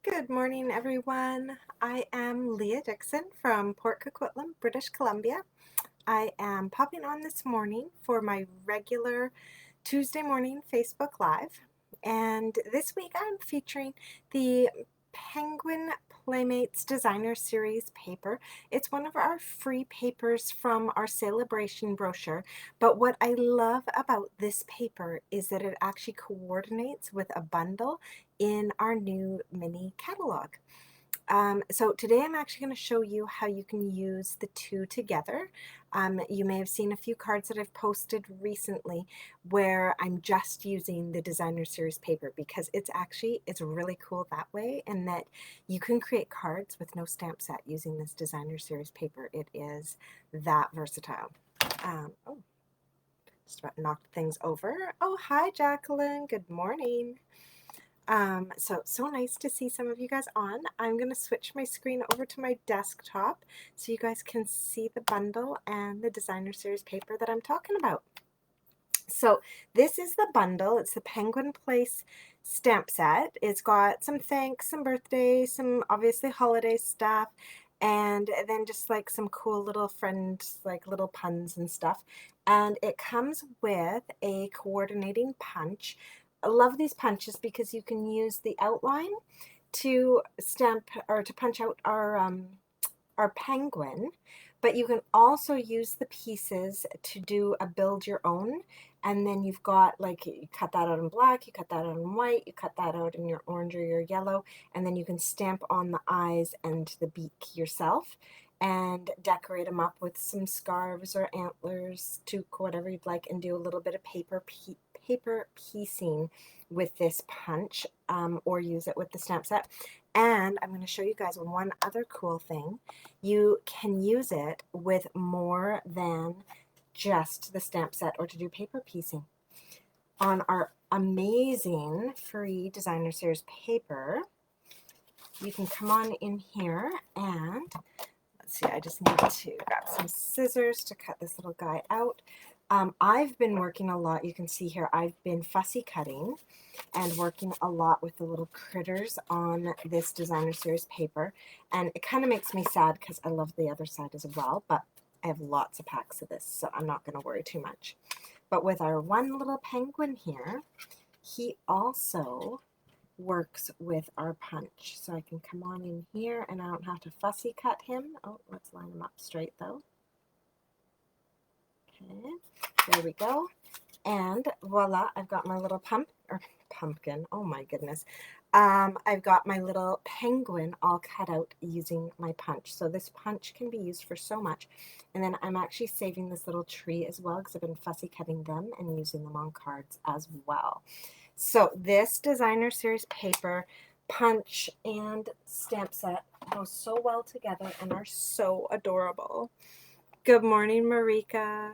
Good morning, everyone. I am Leah Dixon from Port Coquitlam, British Columbia. I am popping on this morning for my regular Tuesday morning Facebook Live. And this week I'm featuring the Penguin Playmates Designer Series paper. It's one of our free papers from our sale-a-bration brochure. But what I love about this paper is that it actually coordinates with a bundle in our new mini catalog. So today I'm actually going to show you how you can use the two together. You may have seen a few cards that I've posted recently where I'm just using the designer series paper because it's really cool that way, and that you can create cards with no stamp set using this designer series paper. It is that versatile. Oh, just about knocked things over. Oh, hi Jacqueline, good morning. So nice to see some of you guys on. I'm going to switch my screen over to my desktop so you guys can see the bundle and the designer series paper that I'm talking about. So this is the bundle. It's the Penguin Place stamp set. It's got some thanks, some birthdays, some obviously holiday stuff, and then just like some cool little friends, like little puns and stuff. And it comes with a coordinating punch. I love these punches because you can use the outline to stamp or to punch out our penguin, but you can also use the pieces to do a build your own. And then you've got, like, you cut that out in black, you cut that out in white, you cut that out in your orange or your yellow, and then you can stamp on the eyes and the beak yourself and decorate them up with some scarves or antlers, toque, whatever you'd like, and do a little bit of paper piecing with this punch, or use it with the stamp set. And I'm going to show you guys one other cool thing. You can use it with more than just the stamp set or to do paper piecing. On our amazing free designer series paper, you can come on in here and let's see, I just need to grab some scissors to cut this little guy out. I've been working a lot, you can see here, I've been fussy cutting and working a lot with the little critters on this designer series paper. And it kind of makes me sad because I love the other side as well, but I have lots of packs of this, so I'm not going to worry too much. But with our one little penguin here, he also works with our punch. So I can come on in here and I don't have to fussy cut him. Oh, let's line him up straight though. Okay, there we go. And voila, I've got my little pumpkin. Oh my goodness. I've got my little penguin all cut out using my punch. So this punch can be used for so much. And then I'm actually saving this little tree as well because I've been fussy cutting them and using them on cards as well. So this designer series paper, punch, and stamp set go so well together and are so adorable. Good morning, Marika.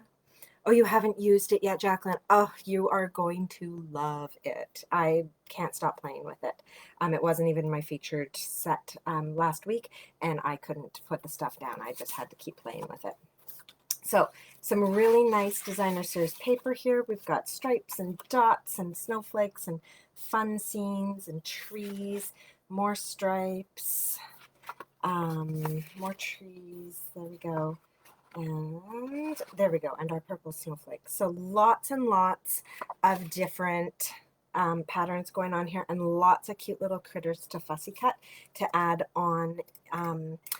Oh, you haven't used it yet, Jacqueline? Oh, you are going to love it. I can't stop playing with it. It wasn't even my featured set last week, and I couldn't put the stuff down. I just had to keep playing with it. So, some really nice designer series paper here. We've got stripes and dots and snowflakes and fun scenes and trees, more stripes, more trees. There we go. And there we go, and our purple snowflakes. So lots and lots of different patterns going on here, and lots of cute little critters to fussy cut to add on.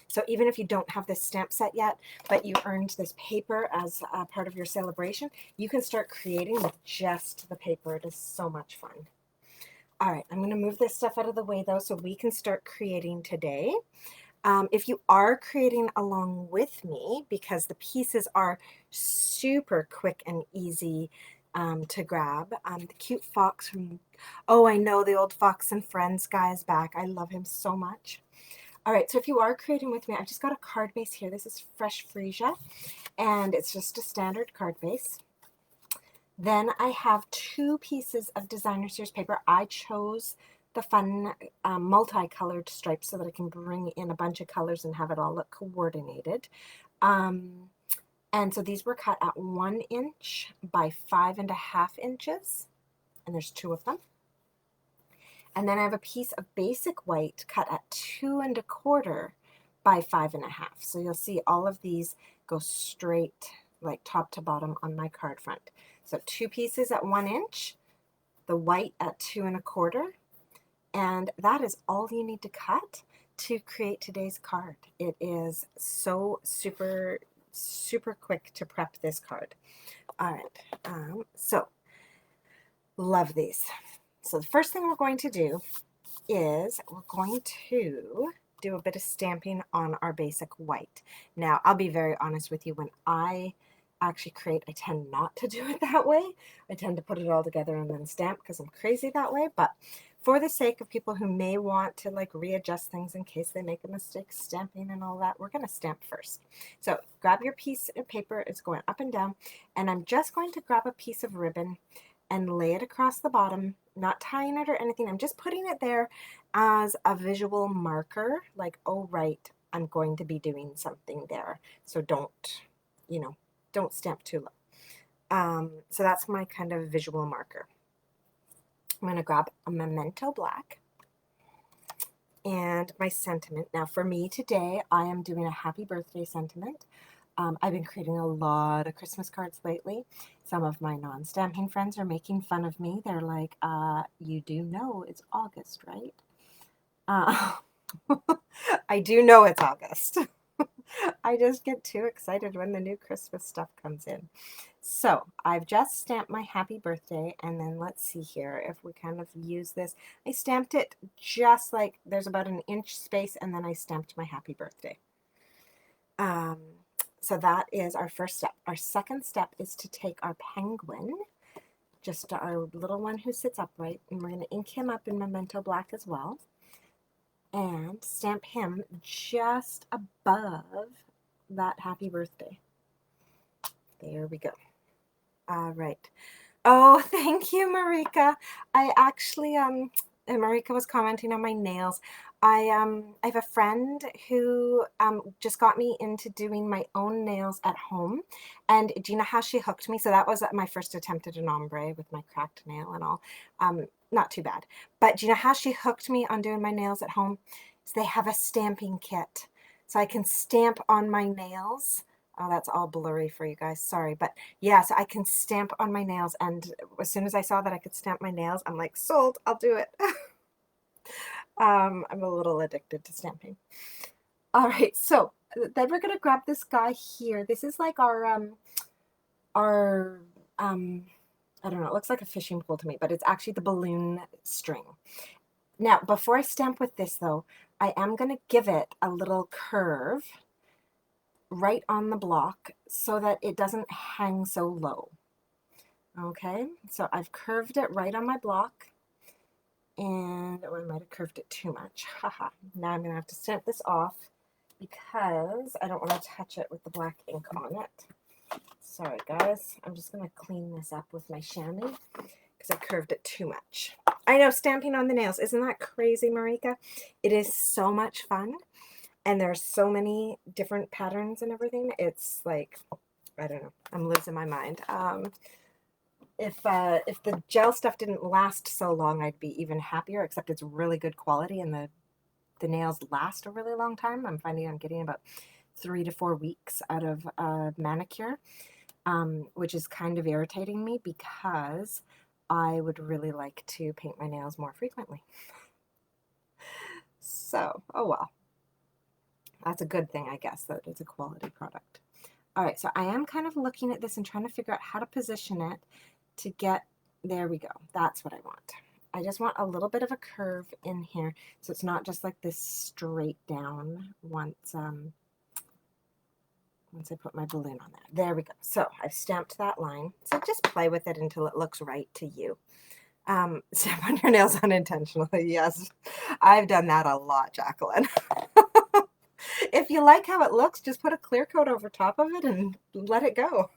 So even if you don't have this stamp set yet, but you earned this paper as a part of your celebration, you can start creating with just the paper. It is so much fun. All right, I'm going to move this stuff out of the way though so we can start creating today. If you are creating along with me, because the pieces are super quick and easy to grab. The cute fox from, oh, I know, the old Fox and Friends guy is back. I love him so much. All right, so if you are creating with me, I've just got a card base here. This is Fresh Freesia, and it's just a standard card base. Then I have two pieces of designer series paper. I chose the fun multicolored stripes so that I can bring in a bunch of colors and have it all look coordinated. And so these were cut at 1 inch by 5.5 inches, and there's two of them. And then I have a piece of basic white cut at 2 1/4 by 5 1/2. So you'll see all of these go straight, like top to bottom on my card front. So 2 pieces at 1 inch, the white at 2 1/4, and that is all you need to cut to create today's card. It is so super quick to prep this card. All right, so love these. So the first thing we're going to do is we're going to do a bit of stamping on our basic white. Now, I'll be very honest with you, when I actually create, I tend not to do it that way. I tend to put it all together and then stamp because I'm crazy that way. But for the sake of people who may want to like readjust things in case they make a mistake stamping and all that, we're going to stamp first. So grab your piece of paper, it's going up and down, and I'm just going to grab a piece of ribbon and lay it across the bottom, not tying it or anything. I'm just putting it there as a visual marker, like, oh, right, I'm going to be doing something there. So don't, you know, don't stamp too low. So that's my kind of visual marker. I'm going to grab a Memento Black and my sentiment. Now for me today, I am doing a happy birthday sentiment. I've been creating a lot of Christmas cards lately. Some of my non-stamping friends are making fun of me. They're like, you do know it's August, right? I do know it's August. I just get too excited when the new Christmas stuff comes in. So I've just stamped my happy birthday, and then let's see here if we kind of use this. I stamped it just like there's about an inch space, and then I stamped my happy birthday. So that is our first step. Our second step is to take our penguin, just our little one who sits upright, and we're going to ink him up in Memento Black as well, and stamp him just above that happy birthday. There we go. All right. Oh, thank you, Marika. I actually, and Marika was commenting on my nails. I have a friend who just got me into doing my own nails at home. And do you know how she hooked me? So that was my first attempt at an ombre with my cracked nail and all. Not too bad. But do you know how she hooked me on doing my nails at home? So they have a stamping kit. So I can stamp on my nails. Oh, that's all blurry for you guys. Sorry. But yeah, so I can stamp on my nails. And as soon as I saw that I could stamp my nails, I'm like, sold, I'll do it. I'm a little addicted to stamping. All right, so then we're gonna grab this guy here. This is like our I don't know, it looks like a fishing pole to me, but it's actually the balloon string. Now, before I stamp with this though, I am gonna give it a little curve right on the block so that it doesn't hang so low. Okay, so I've curved it right on my block. And oh, I might have curved it too much. Haha. Now I'm going to have to stamp this off because I don't want to touch it with the black ink on it. Sorry, guys. I'm just going to clean this up with my chamois because I curved it too much. I know, stamping on the nails. Isn't that crazy, Marika? It is so much fun. And there's so many different patterns and everything. It's like, I don't know. I'm losing my mind. If the gel stuff didn't last so long, I'd be even happier, except it's really good quality and the nails last a really long time. I'm finding I'm getting about 3 to 4 weeks out of a manicure, which is kind of irritating me because I would really like to paint my nails more frequently. So, oh well. That's a good thing, I guess, that it's a quality product. All right, so I am kind of looking at this and trying to figure out how to position it to get, there we go. That's what I want. I just want a little bit of a curve in here so it's not just like this straight down once I put my balloon on there. There we go. So I've stamped that line. So just play with it until it looks right to you. Stamp on your nails unintentionally. Yes, I've done that a lot, Jacqueline. If you like how it looks, just put a clear coat over top of it and let it go.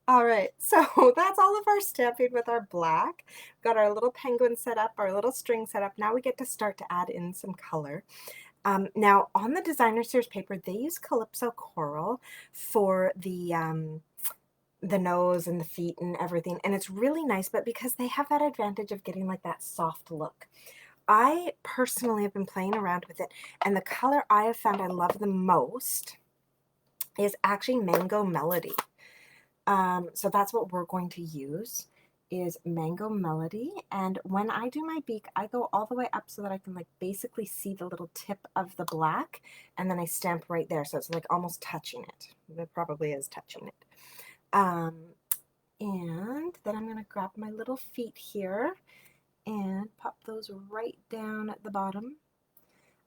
All right, so that's all of our stamping with our black. Got our little penguin set up, our little string set up. Now we get to start to add in some color. Now on the designer series paper, they use Calypso Coral for the the nose and the feet and everything, and it's really nice, but because they have that advantage of getting like that soft look. I personally have been playing around with it, and the color I have found I love the most is actually Mango Melody. So that's what we're going to use, is Mango Melody. And when I do my beak, I go all the way up so that I can like basically see the little tip of the black, and then I stamp right there, so it's like almost touching it. It probably is touching it. And then I'm going to grab my little feet here and pop those right down at the bottom.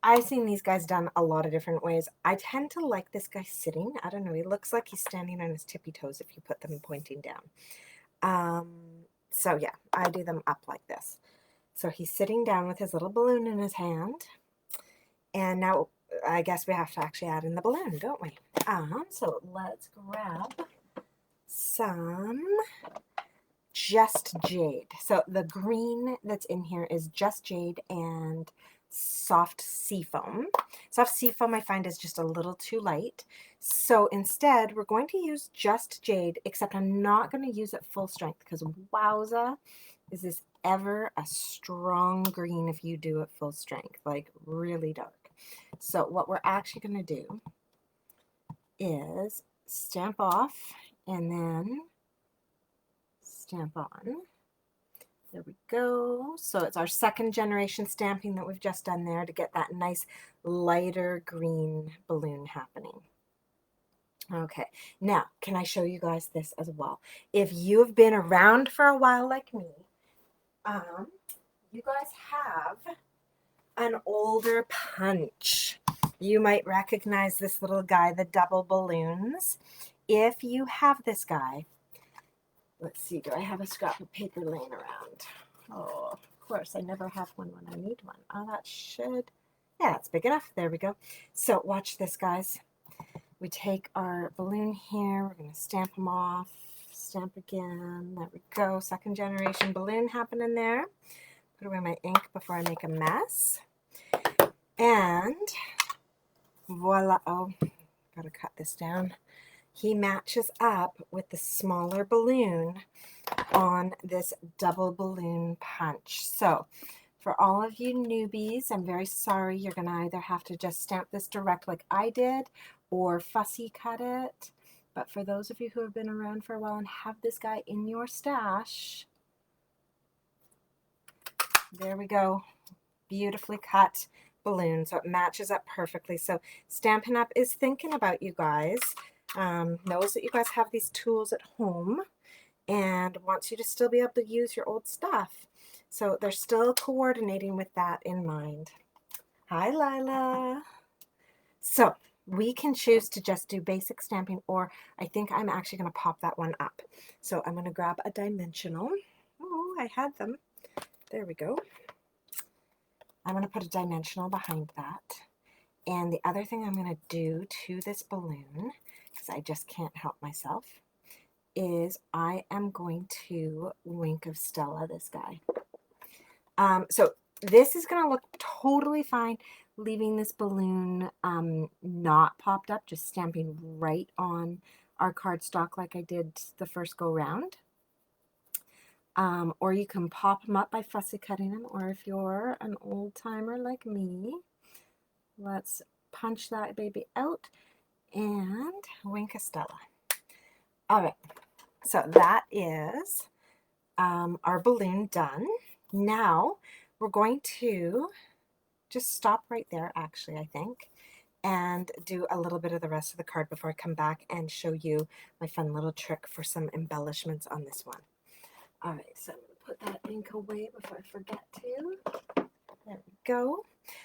I've seen these guys done a lot of different ways. I tend to like this guy sitting. I don't know, he looks like he's standing on his tippy toes if you put them pointing down. So yeah, I do them up like this. So he's sitting down with his little balloon in his hand. And now I guess we have to actually add in the balloon, don't we? So let's grab some Just Jade. So the green that's in here is Just Jade and Soft Seafoam. Soft Seafoam I find is just a little too light. So instead we're going to use Just Jade, except I'm not going to use it full strength because wowza, is this ever a strong green if you do it full strength, like really dark. So what we're actually going to do is stamp off and then stamp on. There we go. So it's our second generation stamping that we've just done there to get that nice lighter green balloon happening. Okay, now can I show you guys this as well? If you have been around for a while like me, you guys have an older punch. You might recognize this little guy, the double balloons. If you have this guy, let's see, do I have a scrap of paper laying around? Oh, of course, I never have one when I need one. Oh, that should, yeah, it's big enough. There we go. So watch this, guys. We take our balloon here. We're going to stamp them off. Stamp again. There we go. Second generation balloon happening there. Put away my ink before I make a mess. And voila. Oh, got to cut this down. He matches up with the smaller balloon on this double balloon punch. So for all of you newbies, I'm very sorry. You're going to either have to just stamp this direct like I did or fussy cut it. But for those of you who have been around for a while and have this guy in your stash, there we go. Beautifully cut balloon. So it matches up perfectly. So Stampin' Up! Is thinking about you guys. Knows that you guys have these tools at home and wants you to still be able to use your old stuff. So they're still coordinating with that in mind. Hi, Lila. So we can choose to just do basic stamping, or I think I'm actually going to pop that one up. So I'm going to grab a dimensional. Oh, I had them. There we go. I'm going to put a dimensional behind that. And the other thing I'm going to do to this balloon, because I just can't help myself, is I am going to Wink of Stella this guy. So this is going to look totally fine, leaving this balloon not popped up, just stamping right on our cardstock like I did the first go round. Or you can pop them up by fussy cutting them, or if you're an old timer like me, let's punch that baby out and Wink of Stella. All right, so that is our balloon done. Now we're going to just stop right there, actually, I think, and do a little bit of the rest of the card before I come back and show you my fun little trick for some embellishments on this one. All right, so I'm going to put that ink away before I forget to. There we go.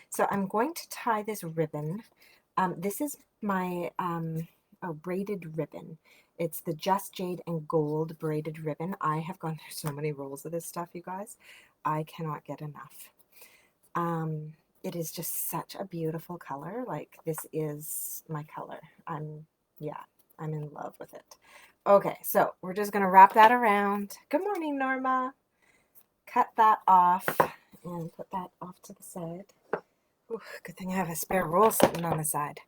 So I'm going to tie this ribbon. This is my braided ribbon. It's the Just Jade and Gold braided ribbon. I have gone through so many rolls of this stuff, you guys. I cannot get enough. It is just such a beautiful color. Like, this is my color. I'm in love with it. Okay, so we're just going to wrap that around. Good morning, Norma. Cut that off and put that off to the side. Ooh, good thing I have a spare roll sitting on the side.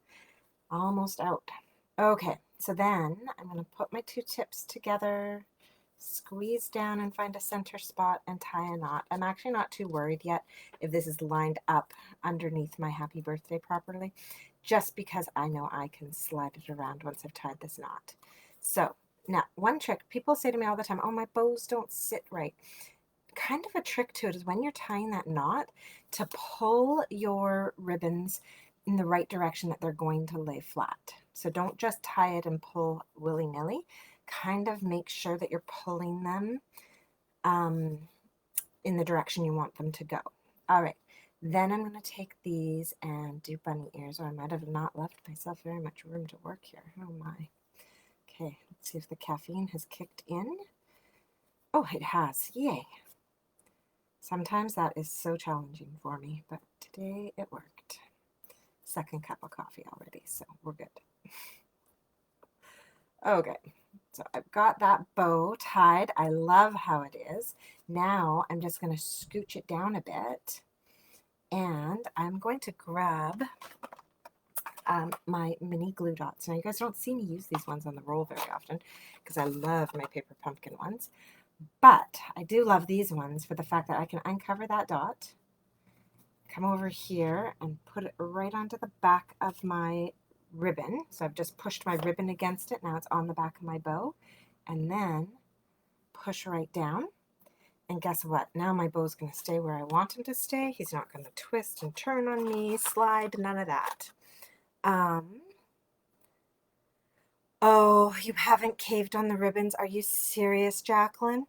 Almost out. Okay, so then I'm going to put my 2 tips together, squeeze down and find a center spot and tie a knot. I'm actually not too worried yet if this is lined up underneath my happy birthday properly, just because I know I can slide it around once I've tied this knot. So now, one trick, people say to me all the time, oh, my bows don't sit right. Kind of a trick to it is when you're tying that knot to pull your ribbons in the right direction that they're going to lay flat. So don't just tie it and pull willy-nilly. Kind of make sure that you're pulling them in the direction you want them to go. All right, then I'm going to take these and do bunny ears, or I might have not left myself very much room to work here. Oh my. Okay, let's see if the caffeine has kicked in. Oh, it has. Yay. Sometimes that is so challenging for me, but today it worked. Second cup of coffee already, so we're good. Okay, so I've got that bow tied. I love how it is. Now I'm just going to scooch it down a bit, and I'm going to grab my mini glue dots. Now you guys don't see me use these ones on the roll very often because I love my paper pumpkin ones, but I do love these ones for the fact that I can uncover that dot, come over here and put it right onto the back of my ribbon. So I've just pushed my ribbon against it. Now it's on the back of my bow, and then push right down. And guess what? Now my bow's going to stay where I want him to stay. He's not going to twist and turn on me, slide, none of that. Oh, you haven't caved on the ribbons? Are you serious, Jacqueline?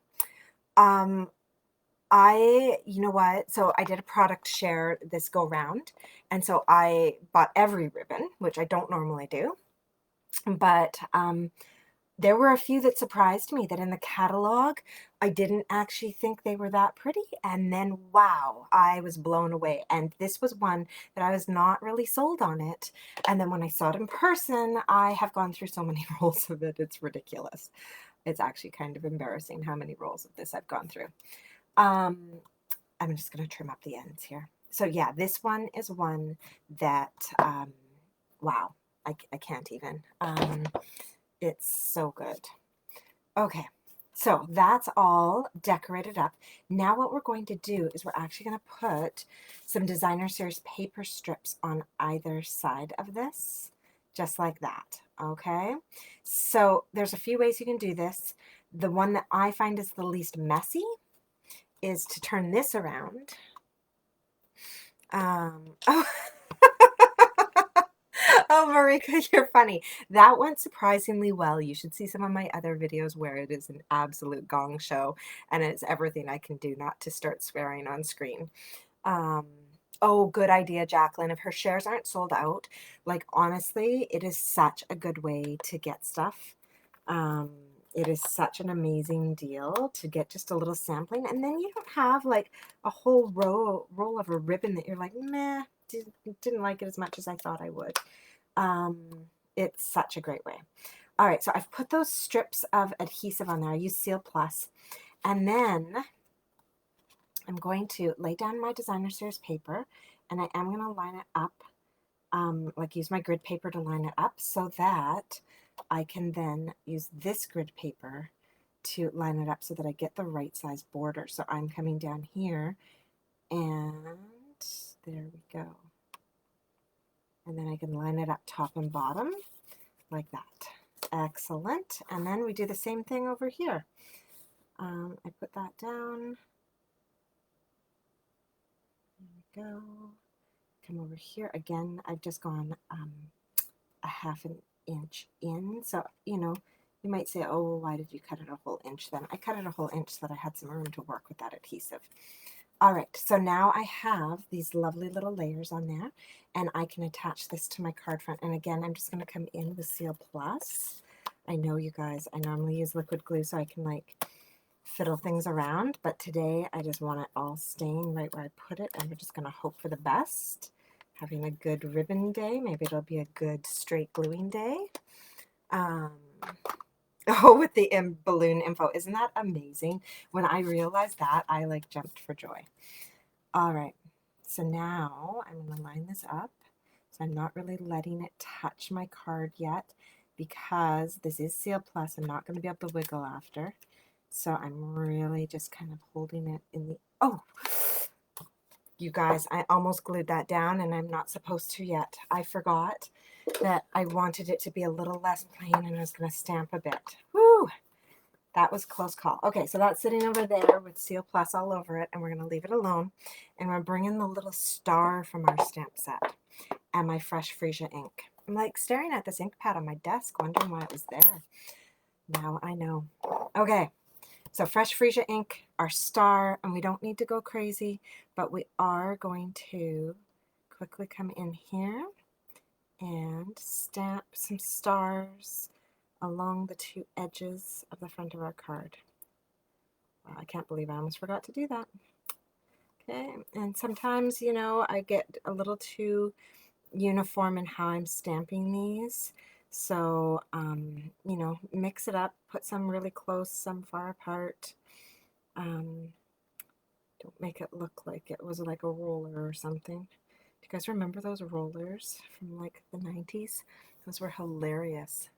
You know what? So I did a product share this go round. And so I bought every ribbon, which I don't normally do. But there were a few that surprised me that in the catalog, I didn't actually think they were that pretty. And then, wow, I was blown away. And this was one that I was not really sold on it. And then when I saw it in person, I have gone through so many rolls of it. It's ridiculous. It's actually kind of embarrassing how many rolls of this I've gone through. I'm just going to trim up the ends here. So yeah, this one is one that, wow, I can't even. It's so good. Okay, so that's all decorated up. Now what we're going to do is we're actually going to put some Designer Series paper strips on either side of this, just like that, okay? So there's a few ways you can do this. The one that I find is the least messy is to turn this around. Oh. Oh, Marika, you're funny. That went surprisingly well. You should see some of my other videos where it is an absolute gong show, and it's everything I can do not to start swearing on screen. Oh, good idea, Jacqueline. If her shares aren't sold out, like honestly, it is such a good way to get stuff. It is such an amazing deal to get just a little sampling, and then you don't have like a whole roll of a ribbon that you're like, meh, didn't like it as much as I thought I would. It's such a great way. All right, so I've put those strips of adhesive on there. I use Seal Plus, and then I'm going to lay down my Designer Series paper, and I am going to line it up, like use my grid paper to line it up so that I can then use this grid paper to line it up so that I get the right size border. So I'm coming down here, and there we go. And then I can line it up top and bottom like that. Excellent. And then we do the same thing over here. I put that down. There we go. Come over here. Again, I've just gone a half an inch in. So, you know, you might say, oh, well, why did you cut it a whole inch then? I cut it a whole inch so that I had some room to work with that adhesive. All right, so now I have these lovely little layers on there, and I can attach this to my card front. And again, I'm just going to come in with Seal Plus. I know, you guys, I normally use liquid glue so I can like fiddle things around, but today I just want it all staying right where I put it, and we're just going to hope for the best. Having a good ribbon day. Maybe it'll be a good straight gluing day. Oh, with the balloon info. Isn't that amazing? When I realized that, I like jumped for joy. All right. So now I'm going to line this up. So I'm not really letting it touch my card yet. because this is Seal Plus. I'm not going to be able to wiggle after. So I'm really just kind of holding it in the, oh, you guys, I almost glued that down and I'm not supposed to yet. I forgot that I wanted it to be a little less plain and I was going to stamp a bit. Woo! That was a close call. Okay, so that's sitting over there with Seal Plus all over it, and we're going to leave it alone. And we're bringing the little star from our stamp set and my fresh freesia ink. I'm like staring at this ink pad on my desk, wondering why it was there. Now I know. Okay, so fresh freesia ink, our star, and we don't need to go crazy, but we are going to quickly come in here and stamp some stars along the two edges of the front of our card. Wow, I can't believe I almost forgot to do that. Okay, and sometimes, you know, I get a little too uniform in how I'm stamping these. So, you know, mix it up, put some really close, some far apart. Don't make it look like it was like a roller or something. Do you guys remember those rollers from like the 90s? Those were hilarious.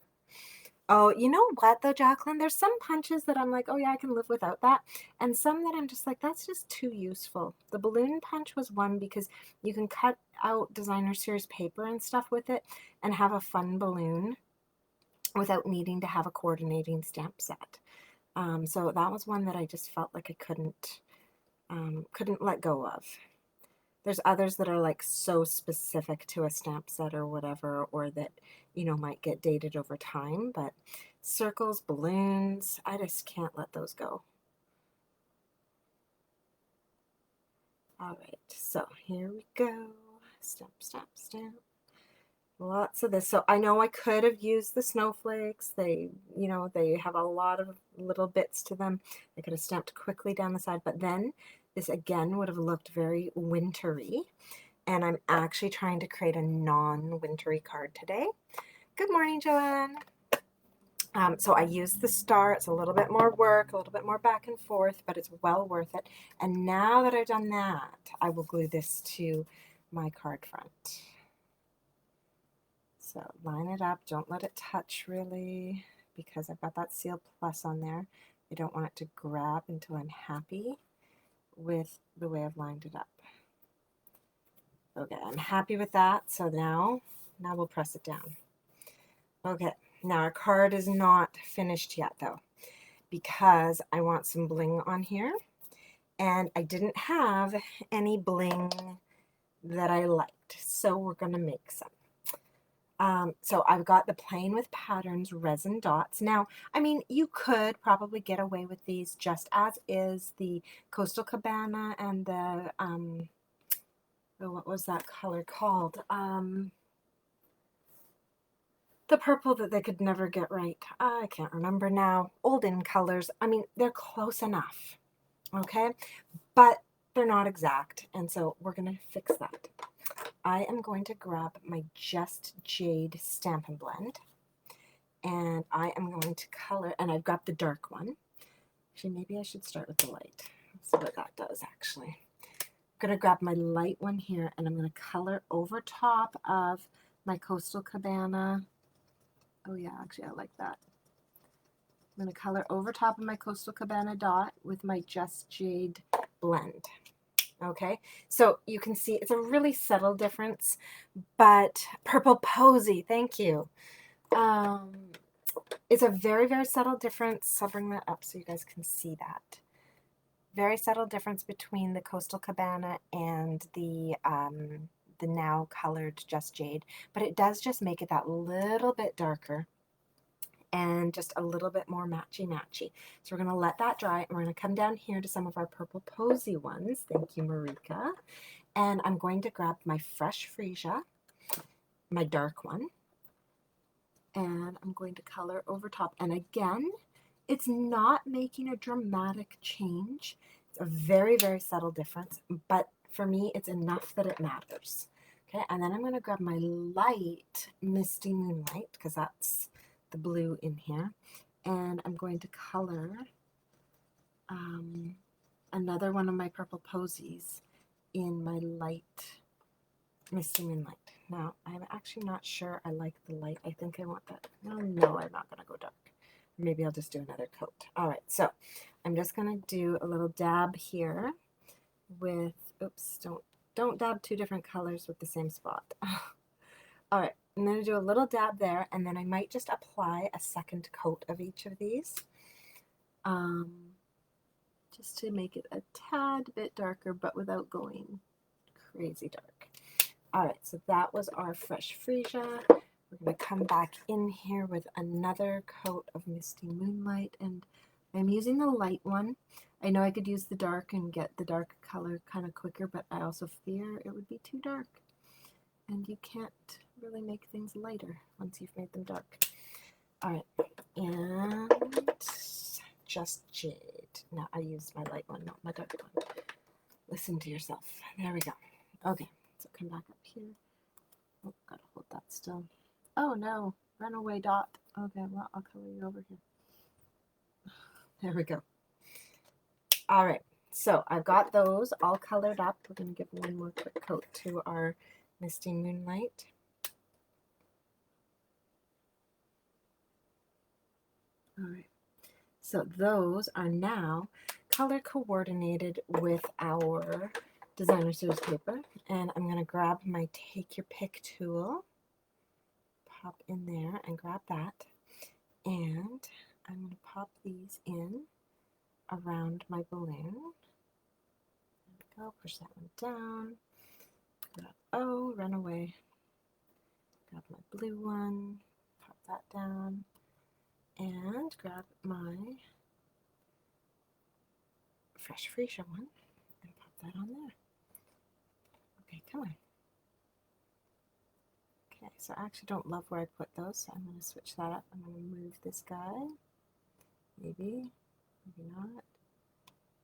Oh, you know what though, Jacqueline? There's some punches that I'm like, oh yeah, I can live without that. And some that I'm just like, that's just too useful. The balloon punch was one because you can cut out designer series paper and stuff with it and have a fun balloon without needing to have a coordinating stamp set. So that was one that I just felt like I couldn't let go of. There's others that are like so specific to a stamp set or whatever, or that, you know, might get dated over time, but circles, balloons, I just can't let those go. All right, so here we go. Stamp, stamp, stamp. Lots of this. So I know I could have used the snowflakes. They, you know, they have a lot of little bits to them. I could have stamped quickly down the side, but then this again would have looked very wintry. And I'm actually trying to create a non-wintry card today. Good morning, Joanne. So I used the star. It's a little bit more work, a little bit more back and forth, but it's well worth it. And now that I've done that, I will glue this to my card front. So line it up. Don't let it touch really, because I've got that Seal Plus on there. I don't want it to grab until I'm happy with the way I've lined it up. Okay, I'm happy with that. So now we'll press it down. Okay, now our card is not finished yet though, because I want some bling on here. And I didn't have any bling that I liked, so we're gonna make some. So I've got the Playing with Patterns resin dots. Now, I mean, you could probably get away with these just as is the Coastal Cabana and the, oh, what was that color called? The purple that they could never get right. I can't remember now. Olden colors. I mean, they're close enough, okay? But they're not exact, and so we're going to fix that. I am going to grab my Just Jade Stampin' Blend, and I am going to color, and I've got the dark one. Actually, maybe I should start with the light. Let's see what that does, actually. I'm going to grab my light one here, and I'm going to color over top of my Coastal Cabana. Oh yeah, actually I like that. I'm going to color over top of my Coastal Cabana dot with my Just Jade blend. Okay, so you can see it's a really subtle difference, but Purple Posy, thank you. It's a very, very subtle difference. I'll bring that up so you guys can see that. Very subtle difference between the Coastal Cabana and the now colored Just Jade, but it does just make it that little bit darker and just a little bit more matchy-matchy. So we're going to let that dry, and we're going to come down here to some of our Purple Posy ones. Thank you, Marika. And I'm going to grab my fresh freesia, my dark one, and I'm going to color over top. And again, it's not making a dramatic change. It's a very, very subtle difference, but for me, it's enough that it matters. Okay, and then I'm going to grab my light Misty Moonlight, because that's the blue in here, and I'm going to color another one of my Purple Posies in my light Misty Moonlight. Now, I'm actually not sure I like the light. I think I want that. No, I'm not going to go dark. Maybe I'll just do another coat. All right, so I'm just going to do a little dab here with, oops, don't dab two different colors with the same spot. All right, I'm going to do a little dab there, and then I might just apply a second coat of each of these, just to make it a tad bit darker, but without going crazy dark. All right, so that was our fresh freesia. We're going to come back in here with another coat of Misty Moonlight, and I'm using the light one. I know I could use the dark and get the dark color kind of quicker, but I also fear it would be too dark. And you can't really make things lighter once you've made them dark. All right, and just jade. Now I used my light one, not my dark one. Listen to yourself. There we go. Okay, so come back up here. Oh, gotta hold that still. Oh no, runaway dot. Okay, well, I'll color you over here. There we go. All right, so I've got those all colored up. We're going to give one more quick coat to our Misty Moonlight. All right, so those are now color coordinated with our designer series paper, and I'm going to grab my take your pick tool, pop in there and grab that, and I'm going to pop these in around my balloon. There we go, push that one down, grab, oh, run away, grab my blue one, pop that down, and grab my fresh freesia one and pop that on there. Okay, come on. Okay, so I actually don't love where I put those, so I'm going to switch that up. I'm going to move this guy. Maybe not.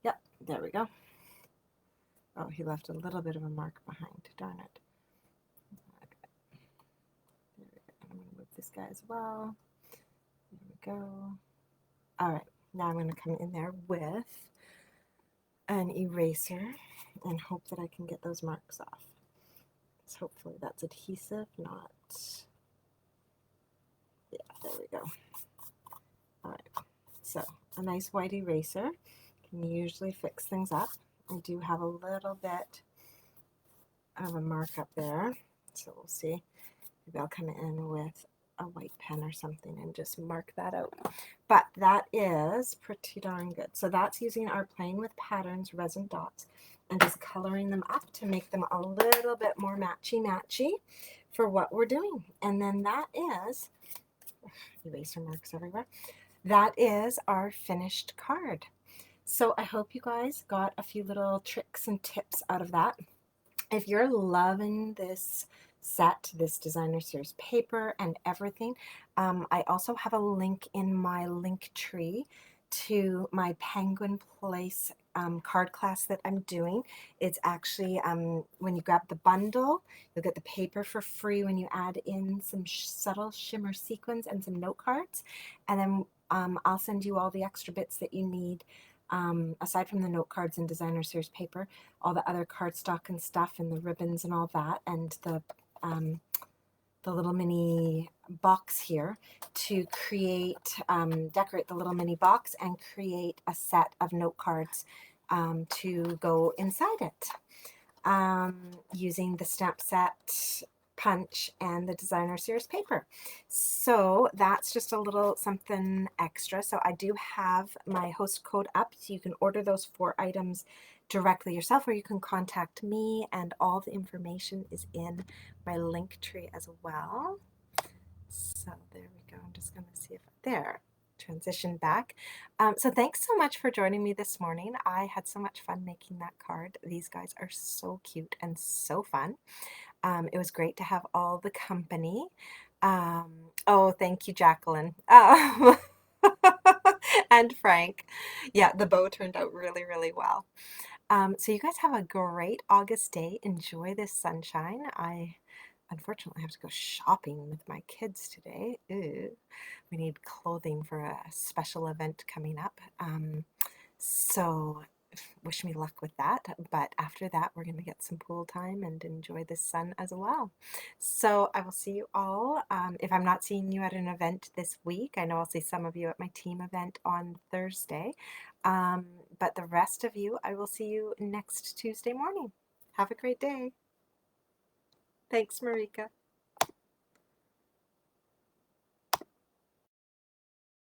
Yep, there we go. Oh, he left a little bit of a mark behind. Darn it. Okay. There we go. I'm going to move this guy as well. There we go. All right, now I'm going to come in there with an eraser and hope that I can get those marks off. So hopefully that's adhesive, not... Yeah, there we go. All right, so a nice white eraser can usually fix things up. I do have a little bit of a mark up there, so we'll see. Maybe I'll come in with a white pen or something and just mark that out. But that is pretty darn good. So that's using our Playing with Patterns resin dots and just coloring them up to make them a little bit more matchy-matchy for what we're doing. And then that is, eraser marks everywhere, that is our finished card. So I hope you guys got a few little tricks and tips out of that. If you're loving this set, this designer series paper and everything, I also have a link in my link tree to my Penguin Place card class that I'm doing. It's actually, when you grab the bundle, you'll get the paper for free when you add in some subtle shimmer sequins and some note cards. And then I'll send you all the extra bits that you need. Aside from the note cards and designer series paper, all the other cardstock and stuff and the ribbons and all that, and the little mini box here to create, decorate the little mini box and create a set of note cards to go inside it using the stamp set, punch, and the designer series paper. So that's just a little something extra. So I do have my host code up, so you can order those 4 items directly yourself, or you can contact me, and all the information is in my link tree as well. So there we go. I'm just going to see if there, transition back. So thanks so much for joining me this morning. I had so much fun making that card. These guys are so cute and so fun. It was great to have all the company. Oh, thank you, Jacqueline. And Frank. Yeah, the bow turned out really, really well. So you guys have a great August day. Enjoy this sunshine. I unfortunately have to go shopping with my kids today. Ew. We need clothing for a special event coming up. So wish me luck with that. But after that, we're going to get some pool time and enjoy the sun as well. So I will see you all. If I'm not seeing you at an event this week, I know I'll see some of you at my team event on Thursday. But the rest of you, I will see you next Tuesday morning. Have a great day. Thanks, Marika.